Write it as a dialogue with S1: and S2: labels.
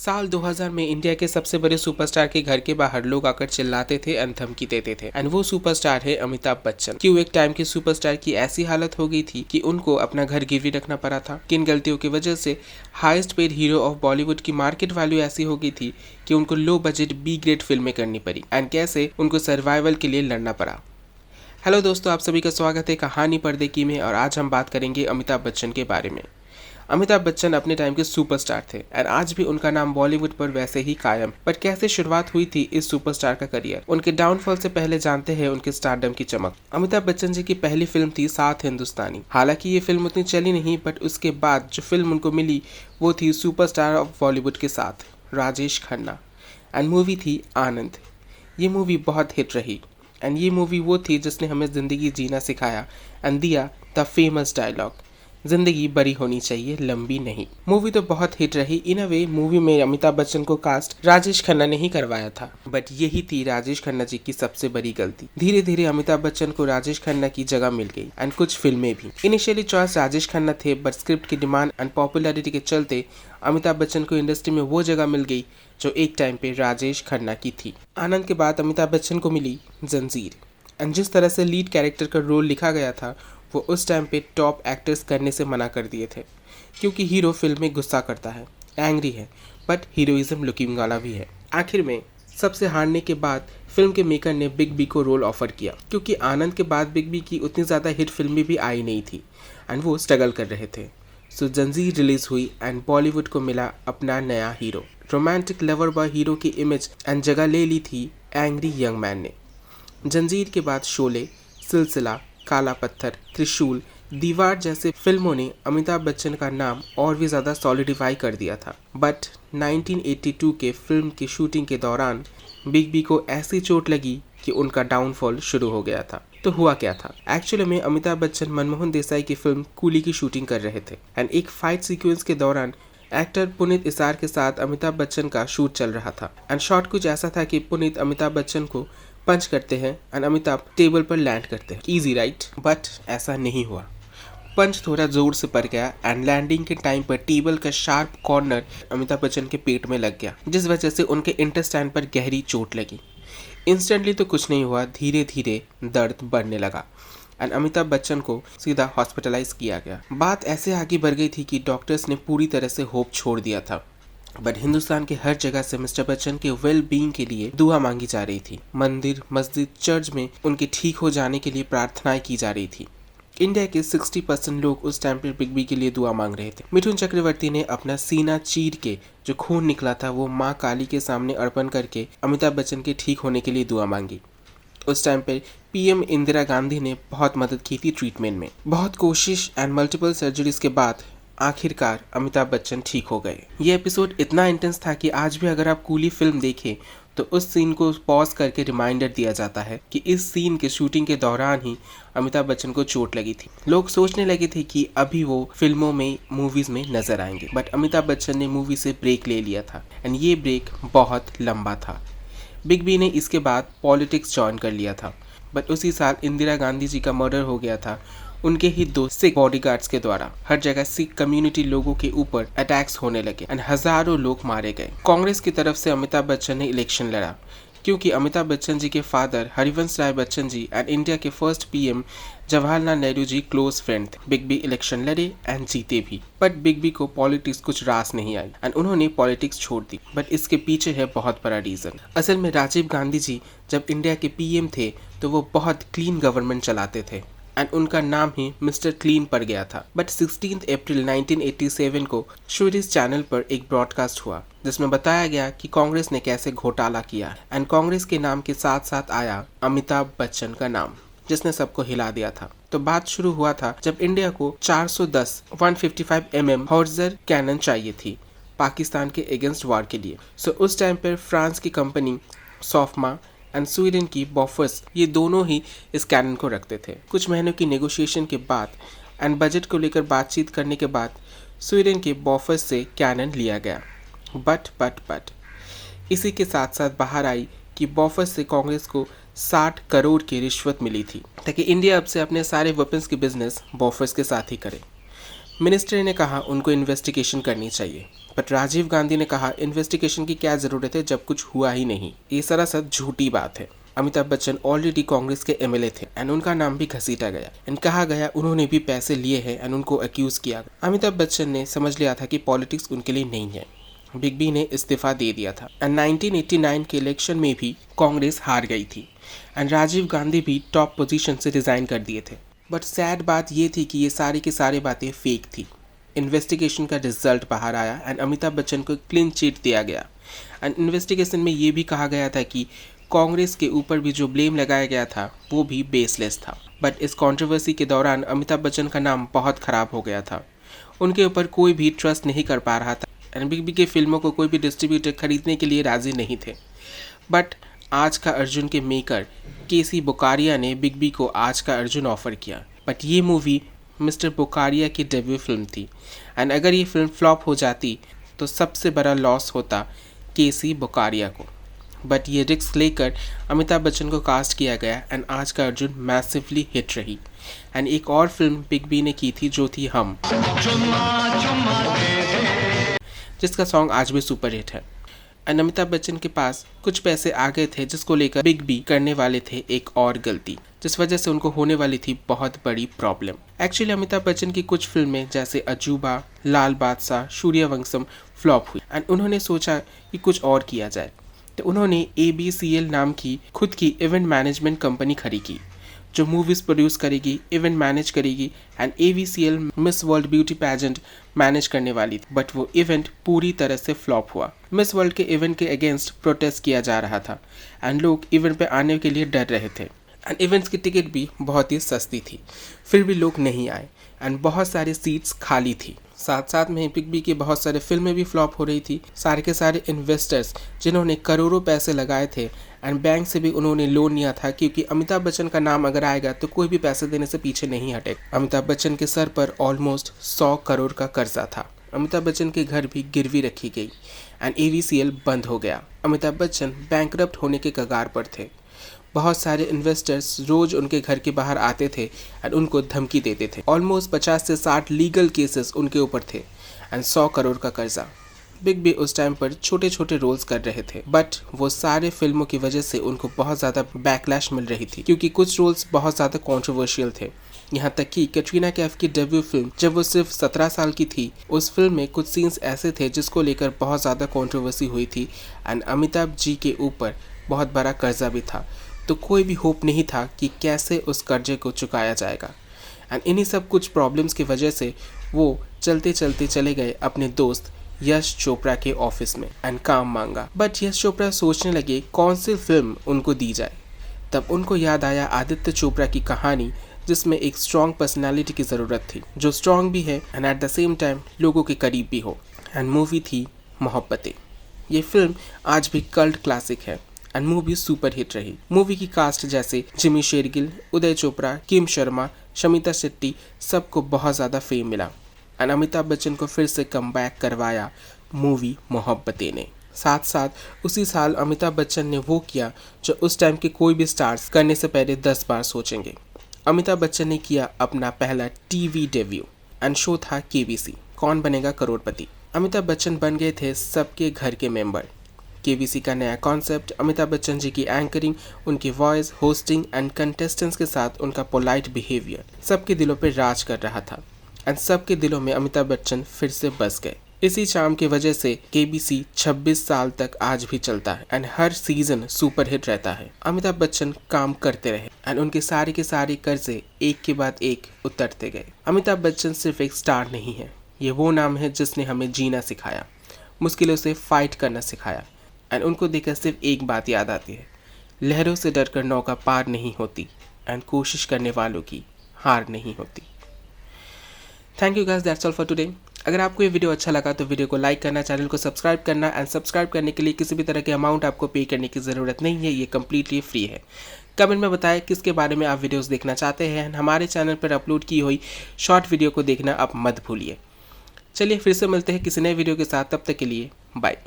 S1: साल 2000 में इंडिया के सबसे बड़े सुपरस्टार के घर के बाहर लोग आकर चिल्लाते थे एंड धमकी देते थे एंड वो सुपरस्टार है अमिताभ बच्चन। क्यों एक टाइम के सुपरस्टार की ऐसी हालत हो गई थी कि उनको अपना घर गिरवी रखना पड़ा था। किन गलतियों की वजह से highest paid hero of Bollywood की मार्केट वैल्यू ऐसी हो गई थी कि उनको लो बजट बी ग्रेड फिल्में करनी पड़ी एंड कैसे उनको सर्वाइवल के लिए लड़ना पड़ा। हेलो दोस्तों, आप सभी का स्वागत है कहानी पर्दे की में। और आज हम बात करेंगे अमिताभ बच्चन के बारे में। अमिताभ बच्चन अपने टाइम के सुपरस्टार थे और आज भी उनका नाम बॉलीवुड पर वैसे ही कायम। पर कैसे शुरुआत हुई थी इस सुपरस्टार का करियर, उनके डाउनफॉल से पहले जानते हैं उनके स्टारडम की चमक। अमिताभ बच्चन जी की पहली फिल्म थी सात हिंदुस्तानी। हालांकि ये फिल्म उतनी चली नहीं, बट उसके बाद जो फिल्म उनको मिली वो थी सुपरस्टार ऑफ बॉलीवुड के साथ राजेश खन्ना एंड मूवी थी आनंद। ये मूवी बहुत हिट रही एंड ये मूवी वो थी जिसने हमें ज़िंदगी जीना सिखाया एंड दिया द फेमस डायलॉग, जिंदगी बड़ी होनी चाहिए लंबी नहीं। मूवी तो बहुत हिट रही। इन अ वे मूवी में अमिताभ बच्चन को कास्ट राजेश खन्ना ने ही करवाया था, बट यही थी राजेश खन्ना जी की सबसे बड़ी गलती। धीरे धीरे अमिताभ बच्चन को राजेश खन्ना की जगह मिल गई एंड कुछ फिल्में भी। इनिशियली चॉइस राजेश खन्ना थे, बट स्क्रिप्ट की डिमांड एंड पॉपुलैरिटी के चलते अमिताभ बच्चन को इंडस्ट्री में वो जगह मिल गई जो एक टाइम पे राजेश खन्ना की थी। आनंद के बाद अमिताभ बच्चन को मिली जंजीर एंड जिस तरह से लीड कैरेक्टर का रोल लिखा गया था वो उस टाइम पे टॉप एक्टर्स करने से मना कर दिए थे, क्योंकि हीरो फिल्म में गुस्सा करता है, एंग्री है, बट हीरोइज्म लुकिंग वाला भी है। आखिर में सबसे हारने के बाद फिल्म के मेकर ने बिग बी को रोल ऑफर किया, क्योंकि आनंद के बाद बिग बी की उतनी ज़्यादा हिट फिल्में भी आई नहीं थी एंड वो स्ट्रगल कर रहे थे। सो जंजीर रिलीज हुई एंड बॉलीवुड को मिला अपना नया hero. Romantic lover boy hero की इमेज एंड जगह ले ली थी एंग्री यंग मैन ने। जंजीर के बाद शोले, सिलसिला, काला पत्थर, त्रिशूल, दीवार जैसे फिल्मों ने अमिताभ बच्चन का नाम और भी ज़्यादा सॉलिडिफाई कर दिया था। बट 1982 के फिल्म की शूटिंग के दौरान बिग बी को ऐसी चोट लगी कि उनका डाउनफॉल शुरू हो गया था। तो हुआ क्या था? एक्चुअली में अमिताभ बच्चन मनमोहन देसाई की फिल्म कूली की शूटिंग कर रहे थे एंड एक फाइट सीक्वेंस के दौरान एक्टर पुनीत इसार के साथ अमिताभ बच्चन का शूट चल रहा था एंड शॉट कुछ ऐसा था कि पुनीत अमिताभ बच्चन को पंच करते हैं एंड अमिताभ टेबल पर लैंड करते हैं। इजी राइट, बट ऐसा नहीं हुआ। पंच थोड़ा जोर से पड़ गया एंड लैंडिंग के टाइम पर टेबल का शार्प कॉर्नर अमिताभ बच्चन के पेट में लग गया, जिस वजह से उनके इंटेस्टाइन पर गहरी चोट लगी। इंस्टेंटली तो कुछ नहीं हुआ, धीरे धीरे दर्द बढ़ने लगा एंड अमिताभ बच्चन को सीधा हॉस्पिटलाइज किया गया। बात ऐसे आगे बढ़ गई थी कि डॉक्टर्स ने पूरी तरह से होप छोड़ दिया था, बट हिंदुस्तान के हर जगह से मिस्टर बच्चन के वेल बीइंग के लिए दुआ मांगी जा रही थी। मंदिर, मस्जिद, चर्च में उनके ठीक हो जाने के लिए प्रार्थनाएं की जा रही थी। इंडिया के 60% लोग उस टाइम पर बिग बी के लिए दुआ मांग रहे थे। मिथुन चक्रवर्ती ने अपना सीना चीर के जो खून निकला था वो माँ काली के सामने अर्पण करके अमिताभ बच्चन के ठीक होने के लिए दुआ मांगी। उस टाइम पे पीएम इंदिरा गांधी ने बहुत मदद की थी ट्रीटमेंट में। बहुत कोशिश एंड मल्टीपल सर्जरीज के बाद आखिरकार अमिताभ बच्चन ठीक हो गए। ये एपिसोड इतना इंटेंस था कि आज भी अगर आप कूली फिल्म देखें तो उस सीन को पॉज करके रिमाइंडर दिया जाता है कि इस सीन के शूटिंग के दौरान ही अमिताभ बच्चन को चोट लगी थी। लोग सोचने लगे थे कि अभी वो फिल्मों में, मूवीज में नजर आएंगे, बट अमिताभ बच्चन ने मूवी से ब्रेक ले लिया था एंड ये ब्रेक बहुत लंबा था। बिग बी ने इसके बाद पॉलिटिक्स ज्वाइन कर लिया था, बट उसी साल इंदिरा गांधी जी का मर्डर हो गया था उनके ही दो सिख बॉडीगार्ड्स के द्वारा। हर जगह सिख कम्युनिटी लोगों के ऊपर अटैक्स होने लगे एंड हजारों लोग मारे गए। कांग्रेस की तरफ से अमिताभ बच्चन ने इलेक्शन लड़ा, क्योंकि अमिताभ बच्चन जी के father Harivansh Rai Bachchan ji and India के first PM Jawaharlal Nehru ji close friend थे। बिग बी इलेक्शन लड़े एंड जीते भी, बट बिग बी को पॉलिटिक्स कुछ रास नहीं आई एंड उन्होंने पॉलिटिक्स छोड़ दी। बट इसके पीछे है बहुत बड़ा रीजन। असल में राजीव गांधी जी जब इंडिया के पीएम थे तो वो बहुत क्लीन गवर्नमेंट चलाते थे एंड उनका नाम ही मिस्टर क्लीन पड़ गया था। बट 16 अप्रैल 1987 को स्वीडिश चैनल पर एक ब्रॉडकास्ट हुआ जिसमें बताया गया कि कांग्रेस ने कैसे घोटाला किया एंड कांग्रेस के नाम के साथ साथ आया अमिताभ बच्चन का नाम, जिसने सबको हिला दिया था। तो बात शुरू हुआ था जब इंडिया को 410 155 mm हॉर्जर कैनन चाहिए थी पाकिस्तान के अगेंस्ट वार के लिए। सो उस टाइम पर फ्रांस की कंपनी सॉफ्मा एंड स्वीडन की बॉफर्स, ये दोनों ही इस कैनन को रखते थे। कुछ महीनों की नेगोशिएशन के बाद एंड बजट को लेकर बातचीत करने के बाद स्वीडन के बॉफर्स से कैनन लिया गया। बट इसी के साथ साथ बाहर आई कि बॉफर्स से कांग्रेस को 60 करोड़ की रिश्वत मिली थी ताकि इंडिया अब से अपने सारे वेपन्स की बिजनेस बॉफर्स के साथ ही करे। मिनिस्टर ने कहा उनको इन्वेस्टिगेशन करनी चाहिए, बट राजीव गांधी ने कहा इन्वेस्टिगेशन की क्या ज़रूरत है जब कुछ हुआ ही नहीं। ये सरासर झूठी बात है। अमिताभ बच्चन ऑलरेडी कांग्रेस के एमएलए थे एंड उनका नाम भी घसीटा गया एंड कहा गया उन्होंने भी पैसे लिए हैं एंड उनको अक्यूज किया। अमिताभ बच्चन ने समझ लिया था कि पॉलिटिक्स उनके लिए नहीं है। बिग बी ने इस्तीफा दे दिया था एंड 1989 के इलेक्शन में भी कांग्रेस हार गई थी एंड राजीव गांधी भी टॉप पोजीशन से रिजाइन कर दिए थे। बट सैड बात ये थी कि ये सारी की सारी बातें फेक थी। इन्वेस्टिगेशन का रिजल्ट बाहर आया एंड अमिताभ बच्चन को क्लीन चिट दिया गया एंड इन्वेस्टिगेशन में ये भी कहा गया था कि कांग्रेस के ऊपर भी जो ब्लेम लगाया गया था वो भी बेसलेस था। बट इस कंट्रोवर्सी के दौरान अमिताभ बच्चन का नाम बहुत ख़राब हो गया था। उनके ऊपर कोई भी ट्रस्ट नहीं कर पा रहा था एंड बिग बी के फिल्मों को कोई भी डिस्ट्रीब्यूटर खरीदने के लिए राज़ी नहीं थे। बट आज का अर्जुन के मेकर केसी बुकारिया ने बिग बी को आज का अर्जुन ऑफर किया। बट ये मूवी मिस्टर बुकारिया की डेब्यू फिल्म थी एंड अगर ये फिल्म फ्लॉप हो जाती तो सबसे बड़ा लॉस होता केसी बुकारिया को। बट ये रिस्क लेकर अमिताभ बच्चन को कास्ट किया गया एंड आज का अर्जुन मैसिवली हिट रही। एंड एक और फिल्म बिग बी ने की थी जो थी हम, जिसका सॉन्ग आज भी सुपर हिट है। एंड अमिताभ बच्चन के पास कुछ पैसे आ गए थे जिसको लेकर बिग बी करने वाले थे एक और गलती, जिस वजह से उनको होने वाली थी बहुत बड़ी प्रॉब्लम। एक्चुअली अमिताभ बच्चन की कुछ फिल्में जैसे अजूबा, लाल बादशाह, सूर्यवंशम फ्लॉप हुई एंड उन्होंने सोचा कि कुछ और किया जाए। तो उन्होंने ABCL नाम की खुद की इवेंट मैनेजमेंट कंपनी खड़ी की जो मूवीज़ प्रोड्यूस करेगी, इवेंट मैनेज करेगी and ABCL miss world beauty pageant manage करने वाली थी। बट वो इवेंट पूरी तरह से फ्लॉप हुआ। मिस वर्ल्ड के इवेंट के अगेंस्ट प्रोटेस्ट किया जा रहा था एंड लोग इवेंट पे आने के लिए डर रहे थे एंड इवेंट्स की टिकट भी बहुत ही सस्ती थी, फिर भी लोग नहीं आए एंड बहुत सारी सीट्स खाली थी। साथ साथ में बिग बी की बहुत सारे फिल्में भी फ्लॉप हो रही थी। सारे के सारे इन्वेस्टर्स जिन्होंने करोड़ों पैसे लगाए थे एंड बैंक से भी उन्होंने लोन लिया था, क्योंकि अमिताभ बच्चन का नाम अगर आएगा तो कोई भी पैसे देने से पीछे नहीं हटे। अमिताभ बच्चन के सर पर ऑलमोस्ट 100 करोड़ का कर्जा था। अमिताभ बच्चन के घर भी गिरवी रखी गई एंड ABCL बंद हो गया। अमिताभ बच्चन बैंकरप्ट होने के कगार पर थे। बहुत सारे इन्वेस्टर्स रोज उनके घर के बाहर आते थे एंड उनको धमकी देते थे। ऑलमोस्ट 50 से 60 लीगल केसेस उनके ऊपर थे एंड 100 करोड़ का कर्जा। बिग बी उस टाइम पर छोटे छोटे रोल्स कर रहे थे, बट वो सारे फिल्मों की वजह से उनको बहुत ज़्यादा बैकलैश मिल रही थी, क्योंकि कुछ रोल्स बहुत ज़्यादा कॉन्ट्रोवर्शियल थे। यहाँ तक कि कैटरीना कैफ की डेब्यू फिल्म जब वो सिर्फ 17 साल की थी, उस फिल्म में कुछ सीन्स ऐसे थे जिसको लेकर बहुत ज़्यादा कॉन्ट्रोवर्सी हुई थी एंड अमिताभ जी के ऊपर बहुत बड़ा कर्जा भी था। तो कोई भी होप नहीं था कि कैसे उस कर्जे को चुकाया जाएगा एंड इन्हीं सब कुछ प्रॉब्लम्स की वजह से वो चलते चलते चले गए अपने दोस्त यश चोपड़ा के ऑफिस में एंड काम मांगा। बट यश चोपड़ा सोचने लगे कौन सी फिल्म उनको दी जाए। तब उनको याद आया आदित्य चोपड़ा की कहानी, जिसमें एक स्ट्रॉन्ग पर्सनालिटी की ज़रूरत थी, जो स्ट्रॉन्ग भी है and at the same time लोगों के करीब भी हो। एंड मूवी थी मोहब्बतें। ये फिल्म आज भी कल्ट क्लासिक है एंड मूवी सुपर हिट रही। मूवी की कास्ट जैसे जिमी शेरगिल, उदय चोपड़ा, किम शर्मा, शमिता शेट्टी, सबको बहुत ज़्यादा फेम मिला एंड अमिताभ बच्चन को फिर से कमबैक करवाया मूवी मोहब्बतें ने। साथ साथ उसी साल अमिताभ बच्चन ने वो किया जो उस टाइम के कोई भी स्टार्स करने से पहले 10 बार सोचेंगे। अमिताभ बच्चन ने किया अपना पहला टीवी डेब्यू एंड शो था KBC, कौन बनेगा करोड़पति। अमिताभ बच्चन बन गए थे सबके घर के मेंबर। KBC का नया कॉन्सेप्ट, अमिताभ बच्चन जी की एंकरिंग, उनकी वॉइस, होस्टिंग एंड कंटेस्टेंट्स के साथ उनका पोलाइट बिहेवियर सबके दिलों पे राज कर रहा था एंड सबके दिलों में अमिताभ बच्चन फिर से बस गए। इसी चार्म की वजह से KBC 26 साल तक आज भी चलता है and her season super hit रहता है। अमिताभ बच्चन काम करते रहे एंड उनके सारे के सारे कर्जे एक के बाद एक उतरते गए। अमिताभ बच्चन सिर्फ एक स्टार नहीं है, ये वो नाम है जिसने हमें जीना सिखाया, मुश्किलों से फाइट करना सिखाया एंड उनको देखकर सिर्फ एक बात याद आती है, लहरों से डरकर नौका पार नहीं होती एंड कोशिश करने वालों की हार नहीं होती। Thank you guys, that's all for today. अगर आपको ये वीडियो अच्छा लगा तो वीडियो को लाइक करना, चैनल को सब्सक्राइब करना एंड सब्सक्राइब करने के लिए किसी भी तरह के अमाउंट आपको पे करने की ज़रूरत नहीं है, ये कम्प्लीटली फ्री है। कमेंट में बताएं किसके बारे में आप वीडियोस देखना चाहते हैं। हमारे चैनल पर अपलोड की हुई शॉर्ट वीडियो को देखना आप मत भूलिए। चलिए फिर से मिलते हैं किसी नए वीडियो के साथ, तब तक के लिए बाय।